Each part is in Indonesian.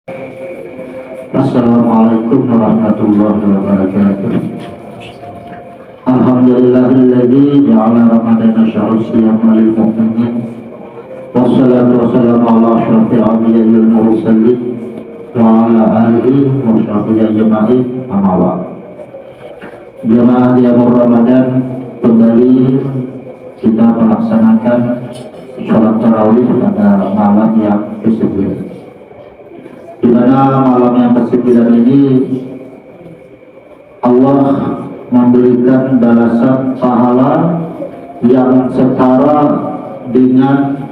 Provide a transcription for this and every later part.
Assalamualaikum warahmatullahi wabarakatuh. Alhamdulillahilladzi ja'ala ramadana syahrul siyam lil mu'minin. Wassalatu wassalamu ala asyrafil anbiya'i wal mursalin wa ala alihi wa sahbihi ajma'in. Amma ba'd. Jemaah Qiyamul Ramadan, kembali kita melaksanakan sholat tarawih pada malam yang ke-9, di mana malam yang ke-9 ini Allah memberikan balasan pahala yang setara dengan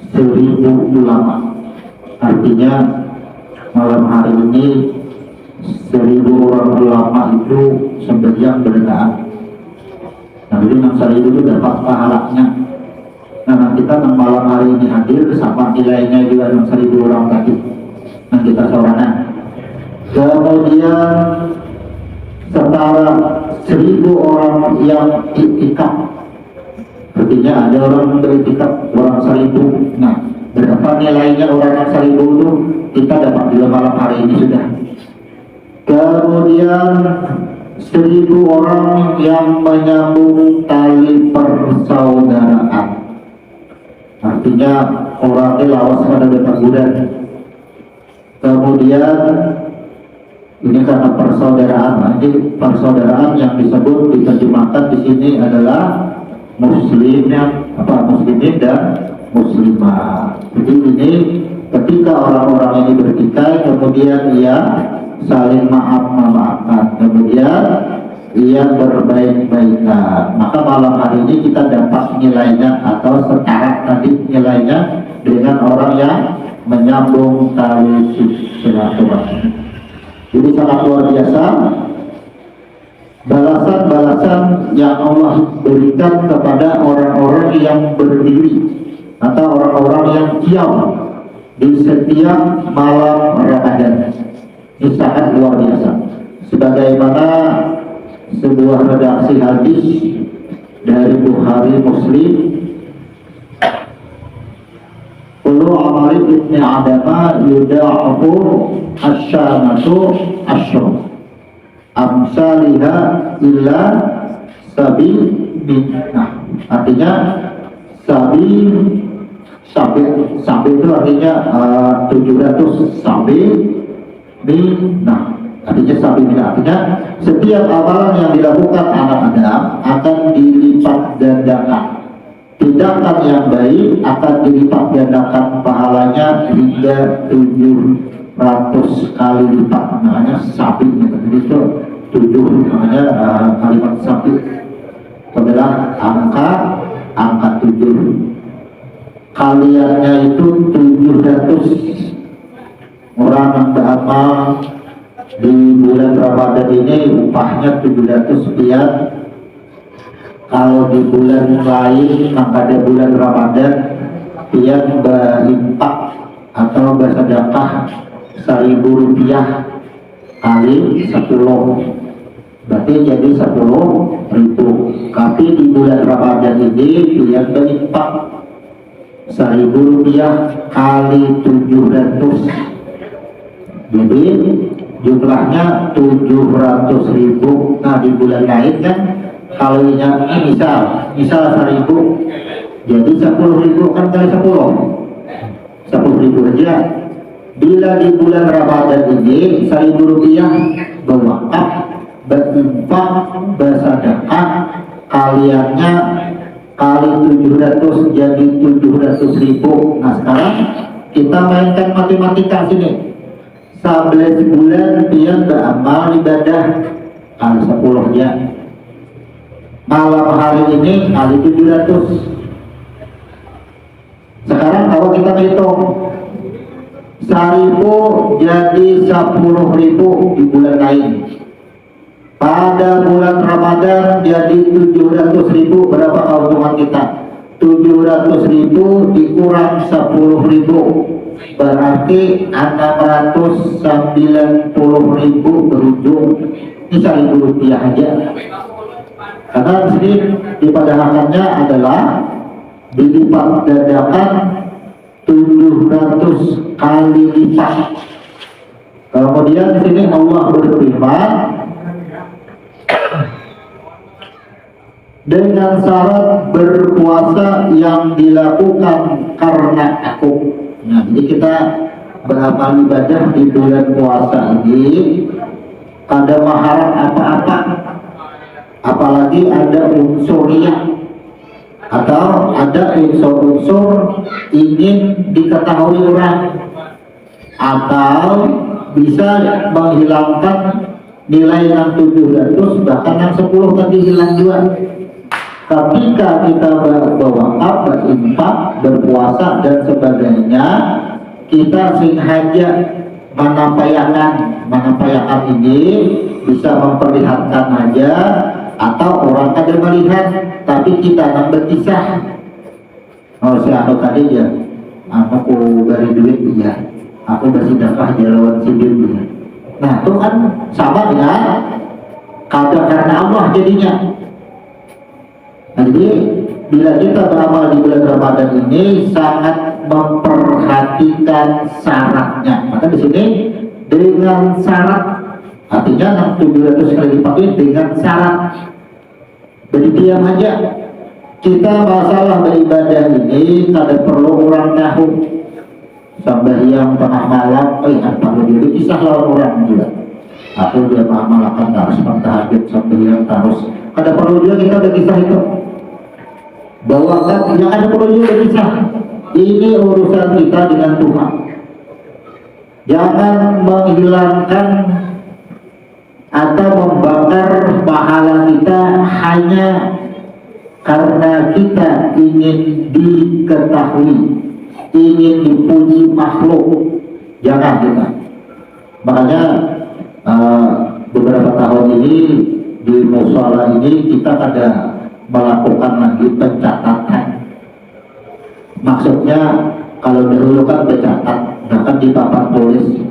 1000 ulama. Artinya malam hari ini 1000 orang ulama itu sembahyang berdoa. Nah, jadi 1000 itu dapat pahalanya. Nah, kita malam hari ini hadir sama nilainya juga 1000 orang tadi. Nah, kita saurana. Kemudian setara 1000 orang yang iktikaf. Artinya ada orang beriktikaf orang 1000. Nah, berapa nilainya orang yang 1000 itu kita dapat juga malam hari ini sudah. Kemudian 1000 orang yang menyambung tali persaudaraan. Artinya orangnya lawas pada depan bulan. Kemudian ini karena persaudaraan, jadi persaudaraan yang disebut diterjemahkan di sini adalah muslimnya muslimin dan muslimah. Jadi ini ketika orang-orang ini bertikai, kemudian ia saling memaafkan, kemudian ia berbaik-baikan, maka malam hari ini kita dapat nilainya atau setara tadi nilainya dengan orang yang menyambung tali silaturahmi. Jadi sangat luar biasa balasan-balasan yang Allah berikan kepada orang-orang yang berdiri atau orang-orang yang qiyam di setiap malam Ramadan. Ini sangat luar biasa. Sebagaimana sebuah redaksi hadis dari Bukhari Muslim, kullu amali ibni adama yuda'afu asyanatu asyur amsaliha illa sabi minnah. Artinya sabi itu artinya 700 sabi minnah. Artinya sabi minnah, artinya setiap amalan yang dilakukan anak Adam akan dilipat gandakan. Tindakan yang baik akan dilipat gandakan pahalanya hingga 700 kali lipat. Namanya sabi, jadi itu 7, namanya kalimat sabi adalah angka 7. Kaliannya itu 700. Orang yang beramal di bulan Ramadan ini upahnya 700 sekian. Kalau di bulan lain, maka di bulan Ramadan dia berinfak atau bersedekah 1000 rupiah kali 10, berarti jadi 10.000. Tapi di bulan Ramadan ini dia berinfak 1000 rupiah kali 700, jadi jumlahnya 700.000. Nah, di bulan lain kan kalau ini misal 1000, jadi 10.000 kan kali 10.000 aja. Bila di bulan Ramadan ini 1000 rupiah berwakaf, berinfak, bersedekah, kaliannya kali 700 jadi 700.000. Nah, sekarang kita mainkan matematika sini. 11 bulan dia beramal ibadah kali 10 ya. Malam hari ini kali 700. Sekarang kalau kita hitung 1000 jadi 10.000 di bulan lain. Pada bulan Ramadan jadi 700.000. Berapa keuntungan kita? 700.000 dikurang 10.000, berarti 690.000 berujung ini 1000 rupiah aja. Karena di sini dipadahakannya adalah dilipat gandakan 700 kali lipat. Kemudian di sini Allah berfirman, dengan syarat berpuasa yang dilakukan karena aku. Nah, jadi kita beramal ibadah di bulan puasa ini kada mengharap apa-apa, apalagi ada unsurnya atau ada unsur-unsur ingin diketahui orang atau bisa menghilangkan nilai yang 700 bahkan yang 10 tadi hilang juga. Ketika kita berwakaf, berinfak, berpuasa dan sebagainya, kita sengaja menampayakan ini bisa memperlihatkan aja atau orang ada melihat tapi kita nang berkisah. Oh si anu tadi ya, aku beri duit ya, aku bersedekah jalan sindir ya. Nah itu kan sama dengan kadang karena Allah jadinya. Nah, jadi bila kita beramal di bulan Ramadan ini sangat memperhatikan syaratnya. Maka di sini dengan syarat, artinya 700 kali dipakai dengan syarat. Jadi diam aja. Kita masalah beribadah ini kada perlu orang tahu. Sampai yang tengah malam, apa dia kisah lawan orang juga. Aku dia mengamalkan harus mentahajud sampai yang harus. Kada perlu juga kita berkisah itu. Bahwa yang ada perlu juga berkisah. Ini urusan kita dengan Tuhan. Jangan menghilangkan atau membakar pahala kita hanya karena kita ingin diketahui, ingin dipuji makhluk. Jangan kita. Makanya beberapa tahun ini di mushola ini kita ada melakukan lagi pencatatan. Maksudnya kalau dahulu kan mencatat, bahkan di papan tulis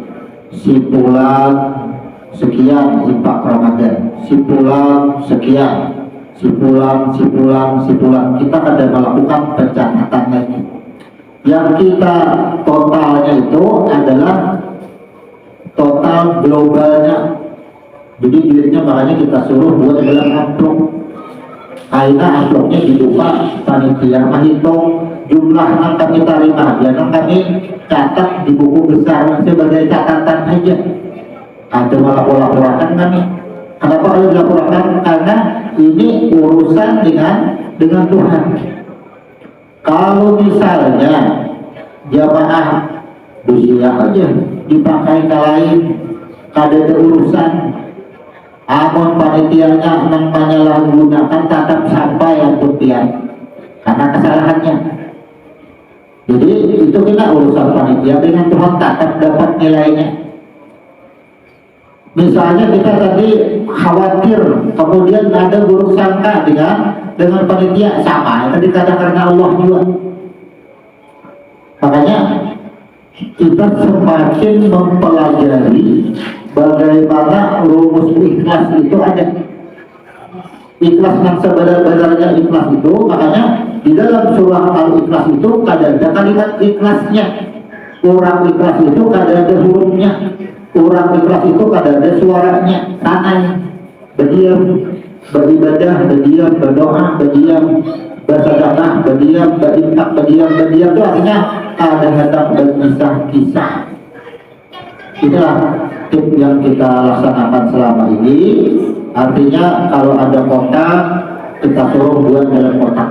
si fulan sekian infak Ramadan, si fulan sekian, si fulan. Kita ada melakukan pencatatan lagi. Yang kita totalnya itu adalah total globalnya. Jadi duitnya makanya kita suruh buat dalam amplop. Karena amplopnya dibuka, panitia menghitung jumlah yang kami terima, dan kami catat di buku besar sebagai catatan aja. Ada laporan kami. Kenapa harus dilaporkan? Karena ini urusan dengan Tuhan. Kalau misalnya jamaah dusia aja dipakai ke lain, kada ada urusan. Amun panitianya nang menyalahgunakan tatap sampai yang putian karena kesalahannya. Jadi itu kita urusan panitia dengan Tuhan tatap dapat nilainya. Misalnya kita tadi khawatir, kemudian ada buruk sangka dengan panitia sama, tadi kata karena Allah juga. Makanya kita semakin mempelajari bagaimana rumus ikhlas itu ada. Ikhlas yang sebenar-benarnya ikhlas itu, makanya di dalam surah Al-Ikhlas itu kada ada kalimat ikhlasnya. Orang ikhlas itu kada ada hurufnya. Orang ikhlas itu kada ada suaranya. Tanai, berdiam, beribadah, berdiam, berdoa, berdiam, bersedekah, berdiam, berinfak, berdiam itu artinya kada hendak berkisah-kisah. Itulah tip yang kita laksanakan selama ini. Artinya kalau ada kotak, kita suruh buat dalam kotak.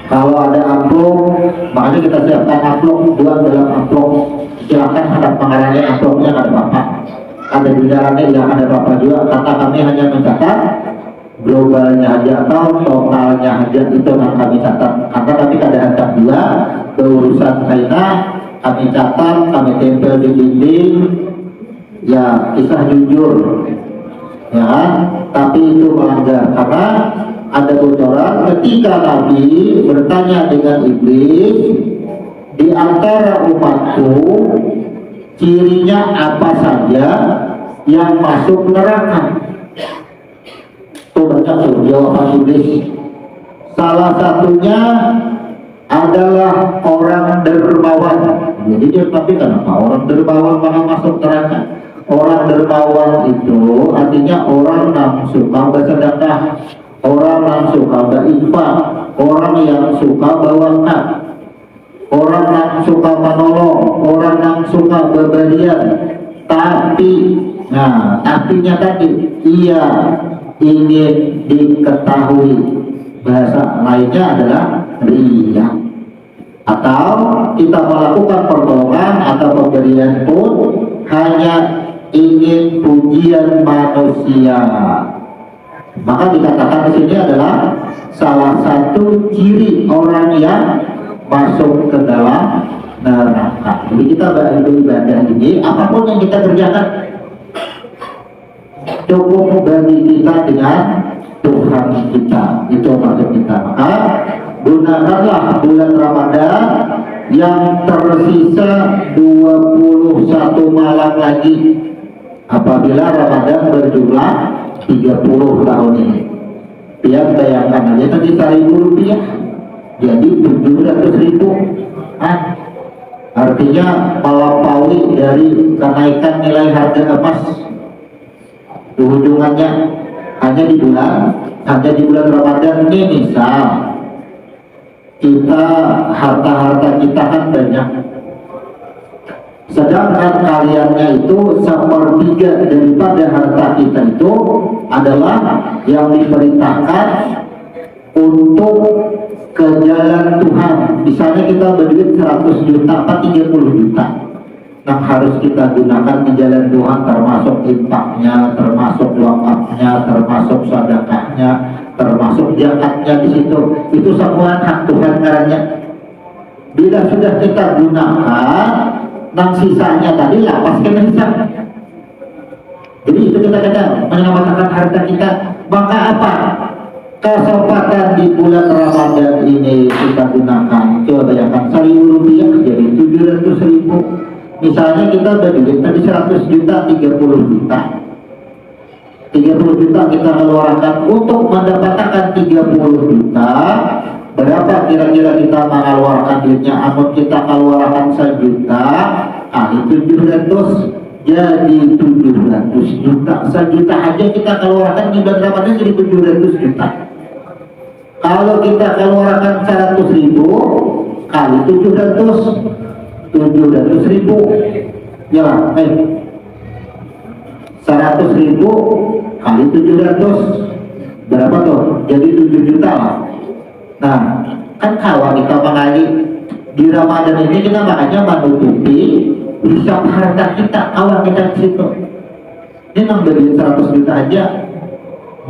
Kalau ada amplop, makanya kita siapkan amplop, buat dalam amplop. Silakan hadap pengarangnya amplopnya ada apa-apa. Ada bidarannya yang ada apa-apa juga. Kata kami hanya mencatat globalnya aja atau totalnya aja, itu yang kami catat. Karena kami kada hendak juga berurusan China. Kami catat, kami tempel di dinding, ya kisah jujur, ya kan? Tapi itu melanggar karena ada bocoran ketika Nabi bertanya dengan iblis, di antara umatku cirinya apa saja yang masuk neraka? Itu banyak jawaban iblis. Salah satunya adalah orang dermawan. Jadi dia tapi kenapa orang dermawan malah masuk neraka? Orang dermawan itu artinya orang yang suka bersedekah, orang yang suka berinfak, orang yang suka berwakaf, orang yang suka menolong, orang yang suka berberian. Tapi, nah, artinya tadi ia ingin diketahui, bahasa lainnya adalah riya. Atau kita melakukan pertolongan atau pemberian pun hanya ingin pujian manusia. Maka dikatakan di sini adalah salah satu ciri orang yang masuk ke dalam neraka. Jadi kita beribadah ini, apapun yang kita kerjakan cukup bagi kita dengan Tuhan kita. Itu maksud kita. Maka gunakanlah bulan Ramadan yang tersisa 21 malam lagi apabila Ramadan berjumlah 30 tahun ini. Biar bayangkan aja tadi 1.000 rupiah jadi 700.000. Artinya melampaui dari kenaikan nilai harga emas. Ujungannya hanya di bulan Ramadan ini. Misal kita harta kita kan banyak, sedangkan kaliannya itu 1/3 daripada harta kita itu adalah yang diperintahkan untuk ke jalan Tuhan. Misalnya kita berduit 100 juta apa 30 juta yang harus kita gunakan di jalan Tuhan, termasuk infaknya, termasuk wakafnya, termasuk sedekahnya, termasuk zakatnya di situ. Itu semua hak Tuhan karena bila sudah kita gunakan, dan sisanya tadi lapaskan hisab. Jadi itu kita kata menyelamatkan harta kita. Maka apa? Kesempatan di bulan Ramadan ini kita gunakan. Coba bayangkan 1.000 rupiah jadi 700.000. Misalnya kita berduit tadi 100 juta, 30 juta. 30 juta kita keluarkan untuk mendapatkan 30 juta. Berapa kira-kira kita mengeluarkan duitnya? Amun kita keluarkan 1 juta kali 700 jadi 700 juta. 1 juta aja kita keluarkan di bulan Ramadan jadi 700 juta. Kalau kita keluarkan 100.000 kali 700.000 ya 100.000 kali 700 berapa tuh? Jadi 7 juta lah. Nah, kan kalau kita mengali di Ramadan ini kita makanya menutupi hisab harta kita awal kita di situ. Ini nang berduit 100 juta aja,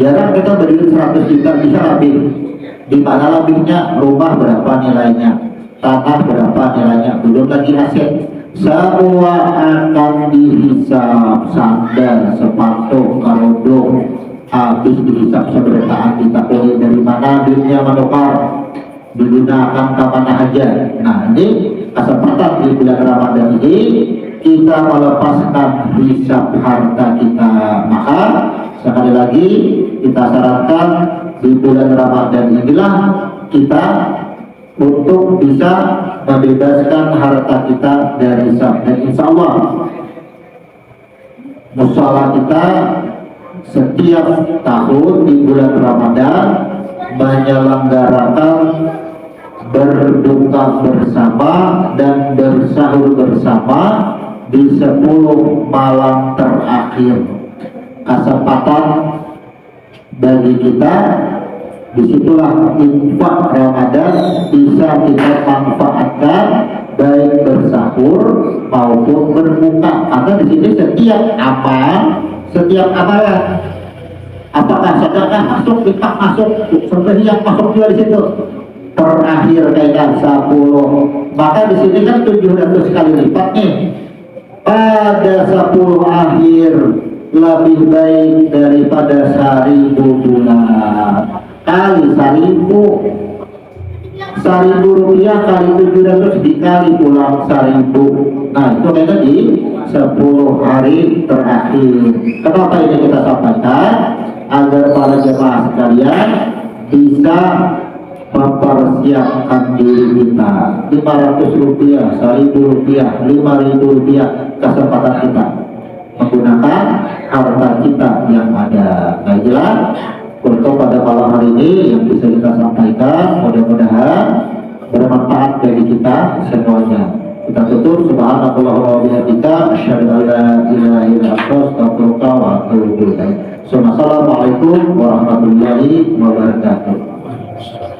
jarang kita berduit 100 juta bisa lebih. Di mana lebihnya? Rumah berapa nilainya, tanah berapa nilainya, belum lagi aset. Semua akan dihisab, sandal, sepatu, kerudung, habis dihisab seberataan ditakuni dari mana duitnya menukar, digunakan kapan aja. Nah, ini kesempatan di bulan Ramadan ini kita melepaskan hisab harta kita. Maka sekali lagi kita sarankan di bulan Ramadan inilah kita untuk bisa membebaskan harta kita dari hisab. Dan insya Allah musyawarah kita setiap tahun di bulan Ramadan menyelenggarakan berbuka bersama dan bersahur bersama di 10 malam terakhir. Kesempatan bagi kita, disitulah infak Ramadan bisa kita manfaatkan baik bersahur maupun berbuka. Karena di sini setiap amalan, apakah sedekah masuk, infak masuk, sembahyang masuk juga di situ. Terakhir kaitan 10. Maka di sini kan 700 kali lipat nih. Pada 10 akhir lebih baik daripada 1.000 bulan. Kali 1.000 rupiah kali 700 dikali pulang 1.000. Nah, itu kayaknya di 10 hari terakhir. Kenapa ini kita sampaikan? Agar para jemaah sekalian bisa mempersiapkan diri kita. 500 rupiah, 1000 rupiah, 5000 rupiah kesempatan kita menggunakan harta kita yang ada. Baiklah, untuk pada malam hari ini yang bisa kita sampaikan mudah-mudahan bermanfaat bagi kita semuanya. Kita tutup. Subhanallah wa bihamdika asyhadu an la ilaha illa anta astaghfiruka wa atubu ilaik. Assalamualaikum warahmatullahi wabarakatuh.